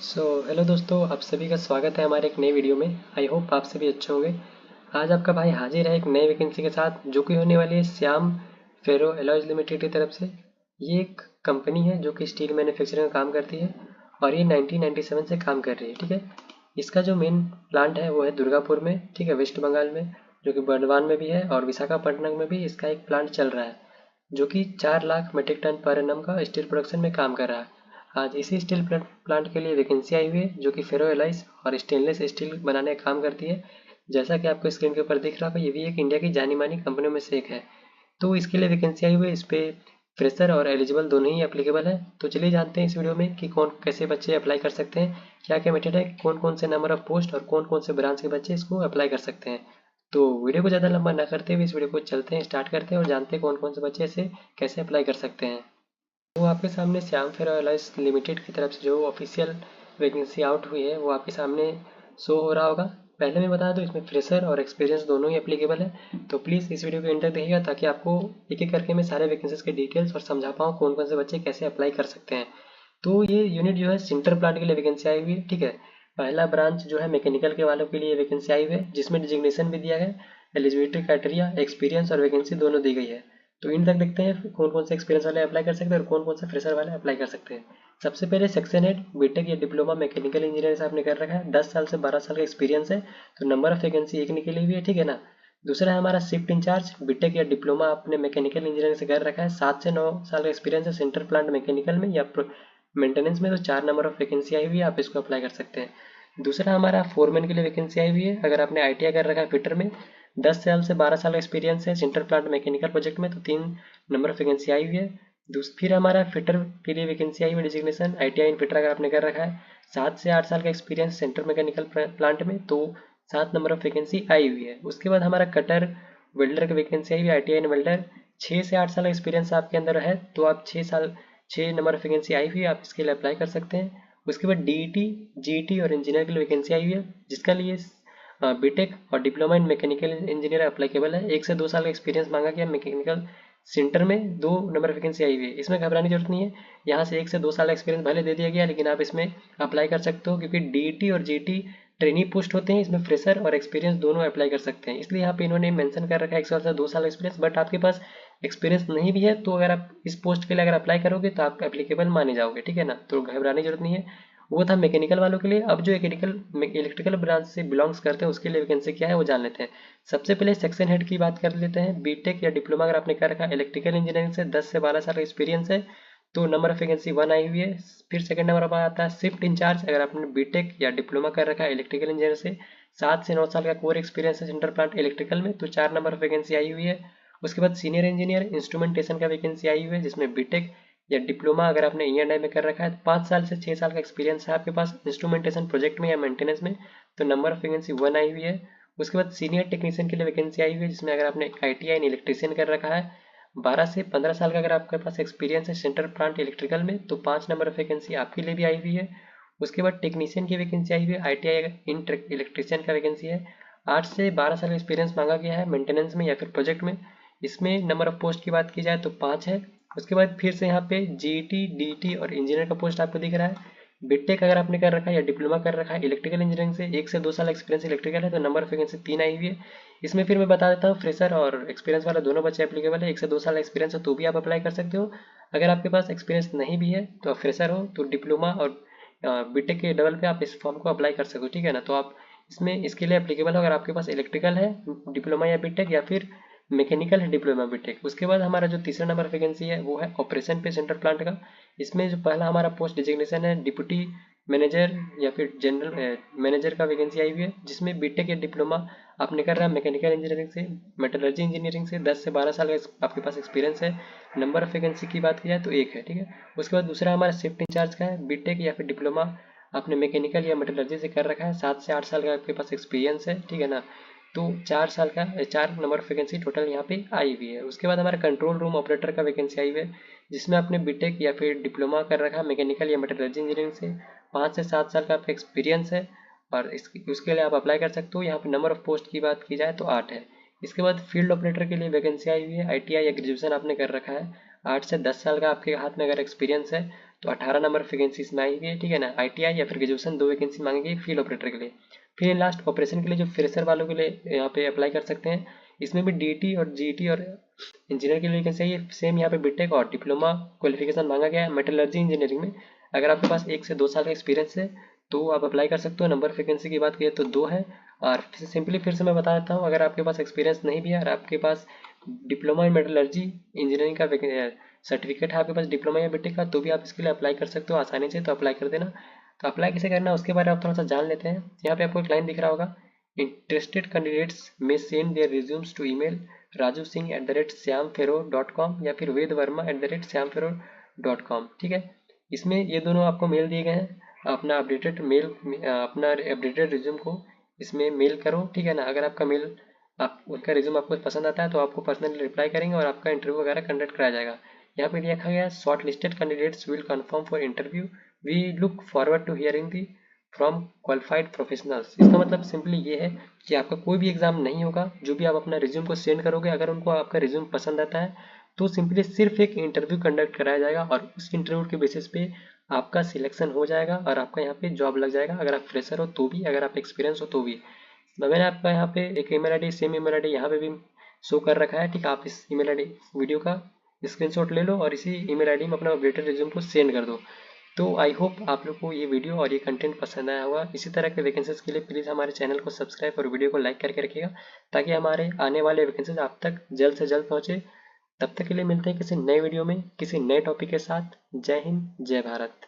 Hello दोस्तों, आप सभी का स्वागत है हमारे एक नई वीडियो में। आई होप आप सभी अच्छे होंगे। आज आपका भाई हाजिर है एक नई वैकेंसी के साथ, जो कि होने वाली है श्याम फेरो एलॉयज लिमिटेड की तरफ से। ये एक कंपनी है जो कि स्टील मैन्युफैक्चरिंग में काम करती है और ये 1997 से काम कर रही है। ठीक है, इसका जो मेन प्लांट है वो है दुर्गापुर में, ठीक है, वेस्ट बंगाल में, जो कि बर्दवान में भी है, और विशाखापट्टनम में भी इसका एक प्लांट चल रहा है, जो कि 4 लाख मीट्रिक टन पर एनम का स्टील प्रोडक्शन में काम कर रहा है। आज इसी स्टील प्लांट के लिए वैकेंसी आई हुई है, जो कि फेरो एलाइज और स्टेनलेस स्टील बनाने का काम करती है। जैसा कि आपको स्क्रीन के ऊपर दिख रहा होगा, ये भी एक इंडिया की जानी मानी कंपनियों में से एक है। तो इसके लिए वैकेंसी आई हुई है। इस पे फ्रेशर और एलिजिबल दोनों ही एप्लीकेबल है। तो चलिए जानते हैं इस वीडियो में कि कौन कैसे बच्चे अप्लाई कर सकते हैं, क्या क्या मेथड है, कौन कौन से नंबर ऑफ पोस्ट और कौन कौन से ब्रांच के बच्चे इसको अप्लाई कर सकते हैं। तो वीडियो को ज़्यादा लंबा ना करते हुए इस वीडियो को चलते हैं, स्टार्ट करते हैं और जानते हैं कौन कौन से बच्चे इसे कैसे अप्लाई कर सकते हैं। तो आपके सामने श्याम फेरो एलाइज लिमिटेड की तरफ से जो ऑफिशियल वैकेंसी आउट हुई है वो आपके सामने शो हो रहा होगा। पहले मैं बता दूं, इसमें फ्रेशर और एक्सपीरियंस दोनों ही एप्लीकेबल है। तो प्लीज़ इस वीडियो को एंड तक देखिएगा, ताकि आपको एक एक करके मैं सारे वैकेंसीज के डिटेल्स और समझा पाऊँ कौन कौन से बच्चे कैसे अप्लाई कर सकते हैं। तो ये यूनिट जो है सिंटर प्लांट के लिए वैकेंसी आई हुई है। ठीक है, पहला ब्रांच जो है मैकेनिकल के वालों के लिए वैकेंसी आई हुई है, जिसमें डिजिग्नेशन भी दिया है, एलिजिबिलिटी क्राइटेरिया, एक्सपीरियंस और वैकेंसी दोनों दी गई है। तो इन तक देखते हैं कौन कौन से एक्सपीरियंस वाले अप्लाई कर सकते हैं और कौन कौन से फ्रेशर वाले अप्लाई कर सकते हैं। सबसे पहले सेक्शन हेड बीटेक या डिप्लोमा मैकेनिकल इंजीनियर से आपने कर रखा है, 10 साल से 12 साल का एक्सपीरियंस है, तो नंबर ऑफ वैकेंसी एक निकली हुई है। ठीक है ना। दूसरा है हमारा शिफ्ट इंचार्ज, बीटेक या डिप्लोमा आपने मैकेनिकल इंजीनियरिंग से कर रखा है, 7 से 9 साल का एक्सपीरियंस है सेंटर प्लांट मैकेनिकल में या मेंटेनेंस में, तो 4 नंबर ऑफ वैकेंसी आई हुई है, आप इसको अप्लाई कर सकते हैं। दूसरा हमारा फोरमैन के लिए वैकेंसी आई हुई है। अगर आपने आईटीआई कर रखा है फिटर में, 10 साल से 12 साल का एक्सपीरियंस है सेंटर प्लांट मैकेनिकल प्रोजेक्ट में, तो 3 नंबर ऑफ वैकेंसी आई हुई है। फिर हमारा फिटर के लिए वैकेंसी आई हुई है, डिजिग्नेशन आईटीआई इन फिटर अगर आपने कर रखा है, 7 से 8 साल का एक्सपीरियंस सेंटर मैकेनिकल प्लांट में, तो 7 नंबर ऑफ वैकेंसी आई हुई है। उसके बाद हमारा कटर वेल्डर की वैकेंसी आई हुई है, आईटीआई इन वेल्डर, 6 से 8 साल का एक्सपीरियंस आपके अंदर है, तो आप 6 नंबर ऑफ वैकेंसी आई हुई है, आप इसके लिए अप्लाई कर सकते हैं। उसके बाद डीईटी, जीईटी और इंजीनियर के लिए वैकेंसी आई हुई है, जिसका लिए बीटेक और diploma in mechanical engineer applicable है। 1 से 2 साल का एक्सपीरियंस मांगा गया मैकेनिकल सेंटर में, 2 नंबर वैकेंसी आई हुई है। इसमें घबराने की जरूरत नहीं है, यहाँ से 1 से 2 साल का एक्सपीरियंस भले दे दिया गया, लेकिन आप इसमें अप्लाई कर सकते हो, क्योंकि डीईटी और जीटी ट्रेनी पोस्ट होते हैं, इसमें फ्रेशर और एक्सपीरियंस दोनों अप्लाई कर सकते हैं। इसलिए यहाँ पे इन्होंने मेंशन कर रखा है 1 साल से 2 साल एक्सपीरियंस, बट आपके पास एक्सपीरियंस नहीं भी है तो अगर आप इस पोस्ट के लिए अगर अप्लाई करोगे तो आप एप्लीकेबल माने जाओगे। ठीक है ना, तो घबराने की जरूरत नहीं है। वो था मैकेनिकल वालों के लिए। अब जो इलेक्ट्रिकल ब्रांच से बिलोंग्स करते हैं उसके लिए वैकेंसी क्या है वो जान लेते हैं। सबसे पहले सेक्शन हेड की बात कर लेते हैं। बीटेक या डिप्लोमा अगर आपने कर रखा है इलेक्ट्रिकल इंजीनियरिंग से, 10 से 12 साल का एक्सपीरियंस है, तो नंबर ऑफ वैकेंसी 1 आई हुई है। फिर सेकंड नंबर पर आता है शिफ्ट इंचार्ज। अगर आपने बीटेक या डिप्लोमा कर रखा है इलेक्ट्रिकल इंजीनियर से, 7 से 9 साल का कोर एक्सपीरियंस है सेंट्रल प्लांट इलेक्ट्रिकल में, तो 4 नंबर ऑफ वैकेंसी आई हुई है। उसके बाद सीनियर इंजीनियर इंस्ट्रूमेंटेशन का वैकेंसी आई हुई है, जिसमें बीटेक या डिप्लोमा अगर आपने ई&आई में कर रखा है, 5 साल से 6 साल का एक्सपीरियंस है आपके पास इंस्ट्रूमेंटेशन प्रोजेक्ट में या मेंटेनेंस में, तो नंबर ऑफ वैकेंसी 1 आई हुई है। उसके बाद सीनियर टेक्नीशियन के लिए वैकेंसी आई हुई है, जिसमें अगर आपने आईटीआई इन इलेक्ट्रीशियन कर रखा है, 12 से 15 साल का अगर आपके पास एक्सपीरियंस है सेंट्रल प्लांट इलेक्ट्रिकल में, तो 5 नंबर ऑफ वैकेंसी आपके लिए भी आई हुई है। उसके बाद टेक्नीशियन की वैकेंसी आई हुई है, आईटीआई इन इलेक्ट्रीशियन का वैकेंसी है, 8 से 12 साल का एक्सपीरियंस मांगा गया है मेंटेनेंस में या फिर प्रोजेक्ट में। इसमें नंबर ऑफ पोस्ट की बात की जाए तो 5 है। उसके बाद फिर से यहाँ पे जीईटी, डीईटी और इंजीनियर का पोस्ट आपको दिख रहा है। बीटेक अगर आपने कर रखा है या डिप्लोमा कर रखा है इलेक्ट्रिकल इंजीनियरिंग से, 1 से 2 साल एक्सपीरियंस इलेक्ट्रिकल है, तो नंबर ऑफ वैकेंसी 3 आई हुई है। इसमें फिर मैं बता देता हूँ, फ्रेशर और एक्सपीरियंस वाला दोनों बच्चे एप्लीकेबल है। 1 से 2 साल एक्सपीरियंस है तो भी आप अप्लाई कर सकते हो। अगर आपके पास एक्सपीरियंस नहीं भी है तो आप फ्रेशर हो तो डिप्लोमा और बीटेक के लेवल पे आप इस फॉर्म को अप्लाई कर सकते हो। ठीक है ना, तो आप इसमें इसके लिए एप्लीकेबल हो अगर आपके पास इलेक्ट्रिकल है डिप्लोमा या बीटेक, या फिर मैकेनिकल है डिप्लोमा बीटेक। उसके बाद हमारा जो तीसरा नंबर वैकेंसी है वो है ऑपरेशन पे सेंटर प्लांट का। इसमें जो पहला हमारा पोस्ट डिजिग्नेशन है डिप्टी मैनेजर या फिर जनरल मैनेजर का वैकेंसी आई हुई है, जिसमें बीटेक या डिप्लोमा आपने कर रहा है मैकेनिकल इंजीनियरिंग से, मेटलर्जी इंजीनियरिंग से, 10 से 12 साल का आपके पास एक्सपीरियंस है। नंबर ऑफ वैकेंसी की बात की जाए तो 1 है। ठीक है, उसके बाद दूसरा हमारा शिफ्ट इंचार्ज का है, बीटेक या फिर डिप्लोमा आपने मैकेनिकल या मेटलर्जी से कर रखा है, 7 से 8 साल का आपके पास एक्सपीरियंस है। ठीक है ना, तो 4 साल का 4 नंबर ऑफ वैकेंसी टोटल यहाँ पे आई हुई है। उसके बाद हमारा कंट्रोल रूम ऑपरेटर का वैकेंसी आई हुई है, जिसमें आपने बीटेक या फिर डिप्लोमा कर रखा है मैकेनिकल या मेटलर्जी इंजीनियरिंग से, 5 से 7 साल का आपका एक्सपीरियंस है और उसके लिए आप अप्लाई कर सकते हो। यहाँ पे नंबर ऑफ पोस्ट की बात की जाए तो 8 है। इसके बाद फील्ड ऑपरेटर के लिए वैकेंसी आई हुई है, आईटीआई या ग्रेजुएशन आपने कर रखा है, 8 से 10 साल का आपके हाथ में अगर एक्सपीरियंस है तो 18 नंबर वैकेंसी इसमें आएगी, ठीक है ना। ITI या फिर ग्रेजुएशन 2 वैकेंसी मांगेगी फील्ड ऑपरेटर के लिए। फिर लास्ट ऑपरेशन के लिए जो फ्रेशर वालों के लिए यहाँ पे अप्लाई कर सकते हैं। इसमें भी DT और GT और इंजीनियर के लिए वैकेंसी है। सेम यहाँ पे बीटेक और डिप्लोमा क्वालिफिकेशन मांगा गया है मेटलर्जी इंजीनियरिंग में। अगर आपके पास 1 से 2 साल का एक्सपीरियंस है तो आप अप्लाई कर सकते हो। नंबर वैकेंसी की बात करें तो 2 है। और सिंपली फिर से मैं बता देता हूँ, अगर आपके पास एक्सपीरियंस नहीं भी है और आपके पास डिप्लोमा इन मेटलर्जी इंजीनियरिंग का सर्टिफिकेट है आपके पास डिप्लोमा या बीटेक का, तो भी आप इसके लिए अप्लाई कर सकते हो आसानी से। तो अप्लाई कर देना। तो अप्लाई कैसे करना है उसके बारे में आप थोड़ा सा जान लेते हैं। यहाँ पे आपको एक लाइन दिख रहा होगा, interested candidates may send their resumes to email raju@syamfero.com या फिर vedvarma@syamfero.com, ठीक है। इसमें ये दोनों आपको मेल दिए गए हैं। अपना अपडेटेड रिज्यूम को इसमें मेल करो, ठीक है ना। अगर आपका मेल आप उनका रिज्यूम आपको पसंद आता है तो आपको पर्सनली रिप्लाई करेंगे और आपका इंटरव्यू वगैरह कंडक्ट कराया जाएगा। यहाँ पे लिखा गया shortlisted candidates will confirm for interview, we look forward to hearing the from qualified professionals. इसका मतलब सिंपली ये है कि आपका कोई भी एग्जाम नहीं होगा। जो भी आप अपना रिज्यूम को सेंड करोगे, अगर उनको आपका रिज्यूम पसंद आता है तो सिंपली सिर्फ एक इंटरव्यू कंडक्ट कराया जाएगा और उस इंटरव्यू के बेसिस पे आपका सिलेक्शन हो जाएगा और आपका यहाँ पे जॉब लग जाएगा। अगर आप फ्रेशर हो तो भी, अगर आप एक्सपीरियंस हो तो भी। मैंने आपका यहाँ पे एक email ID, same email ID यहाँ पे भी शो कर रखा है, ठीक है। आप इस ईमेल आईडी वीडियो का स्क्रीनशॉट ले लो और इसी ईमेल आईडी में अपना अपडेटेड रिज्यूम को सेंड कर दो। तो आई होप आप लोग को ये वीडियो और ये कंटेंट पसंद आया होगा। इसी तरह के वैकेंसीज के लिए प्लीज़ हमारे चैनल को सब्सक्राइब और वीडियो को लाइक करके रखिएगा, ताकि हमारे आने वाले वैकेंसीज आप तक जल्द से जल्द पहुँचे। तब तक के लिए मिलते हैं किसी नए वीडियो में किसी नए टॉपिक के साथ। जय हिंद, जय भारत।